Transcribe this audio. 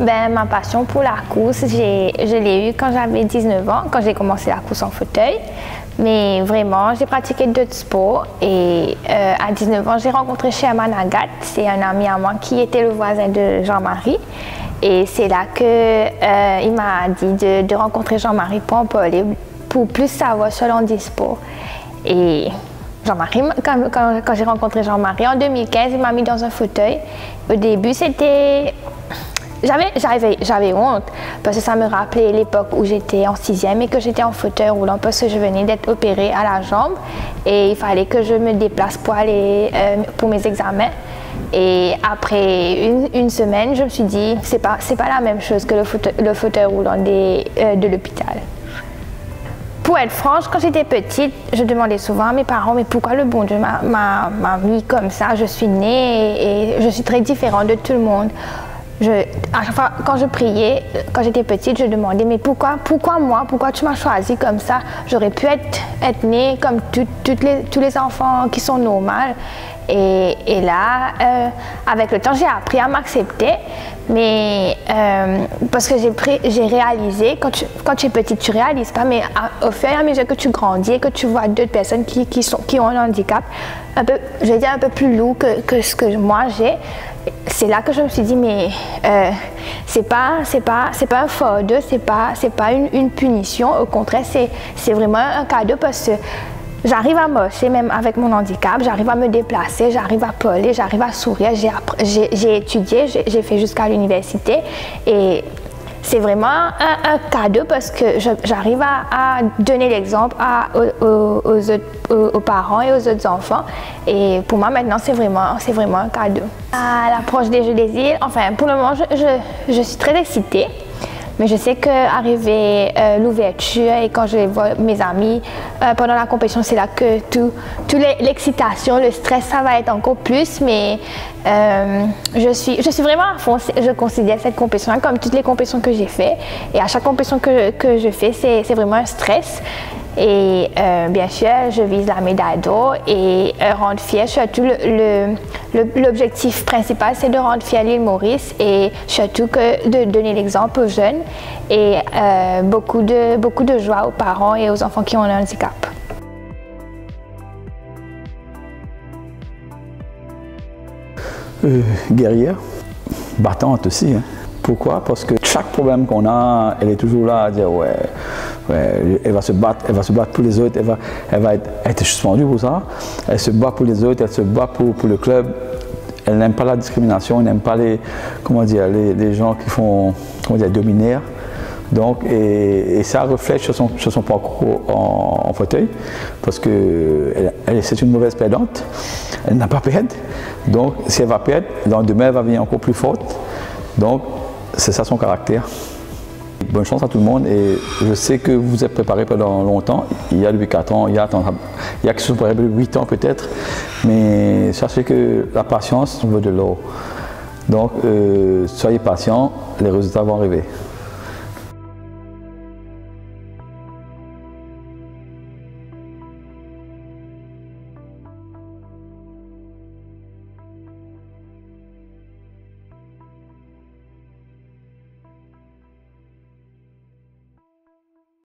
Ben, ma passion pour la course, je l'ai eue quand j'avais 19 ans, quand j'ai commencé la course en fauteuil. Mais vraiment, j'ai pratiqué d'autres sports et à 19 ans, j'ai rencontré Sherman Agathe. C'est un ami à moi qui était le voisin de Jean-Marie. Et c'est là qu'il m'a dit de rencontrer Jean-Marie pour en parler, pour plus savoir sur l'handisport. Et Jean-Marie, quand j'ai rencontré Jean-Marie en 2015, il m'a mis dans un fauteuil. Au début, c'était... J'avais honte parce que ça me rappelait l'époque où j'étais en 6e et que j'étais en fauteuil roulant parce que je venais d'être opérée à la jambe et il fallait que je me déplace pour aller pour mes examens. Et après une semaine, je me suis dit c'est pas la même chose que le fauteuil roulant de l'hôpital. Pour être franche, quand j'étais petite, je demandais souvent à mes parents mais pourquoi le bon Dieu m'a mis comme ça? Je suis née et je suis très différente de tout le monde. À chaque fois, quand je priais, quand j'étais petite, je demandais mais pourquoi moi? Pourquoi tu m'as choisi comme ça? J'aurais pu être née comme tous les enfants qui sont normaux. Et là, avec le temps, j'ai appris à m'accepter. Mais parce que j'ai réalisé, quand tu es petite, tu ne réalises pas, mais au fur et à mesure que tu grandis et que tu vois d'autres personnes qui ont un handicap, je vais dire un peu plus lourd que ce que moi j'ai, c'est là que je me suis dit, mais c'est pas un fardeau, c'est pas une punition, au contraire, c'est vraiment un cadeau parce que j'arrive à marcher même avec mon handicap, j'arrive à me déplacer, j'arrive à parler, j'arrive à sourire, j'ai étudié, j'ai fait jusqu'à l'université et c'est vraiment un cadeau parce que j'arrive à donner l'exemple aux parents et aux autres enfants et pour moi maintenant c'est vraiment un cadeau. À l'approche des Jeux des îles, enfin pour le moment je suis très excitée. Mais je sais qu'arriver l'ouverture et quand je vois mes amis pendant la compétition, c'est là que toute l'excitation, le stress, ça va être encore plus. Mais je suis vraiment à fond. Je considère cette compétition comme toutes les compétitions que j'ai faites. Et à chaque compétition que je fais, c'est vraiment un stress. Et bien sûr, je vise la médaille d'or et rendre fier. Surtout, l'objectif principal, c'est de rendre fier l'île Maurice et surtout de donner l'exemple aux jeunes et beaucoup de joie aux parents et aux enfants qui ont un handicap. Guerrière, battante aussi. Hein. Pourquoi? Parce que chaque problème qu'on a, elle est toujours là à dire ouais, elle va se battre pour les autres, elle va être suspendue pour ça. Elle se bat pour les autres, elle se bat pour le club. Elle n'aime pas la discrimination, elle n'aime pas les gens qui font dominaires. Donc, et ça reflète sur son parcours en fauteuil, parce que c'est une mauvaise perdante, elle n'a pas perdre. Donc, si elle va perdre, demain elle va venir encore plus forte. Donc, c'est ça son caractère. Bonne chance à tout le monde et je sais que vous êtes préparés pendant longtemps. Il y a depuis 4 ans, il y a qui sont préparés depuis 8 ans peut-être, mais sachez que la patience vaut de l'or. Donc, soyez patients, les résultats vont arriver.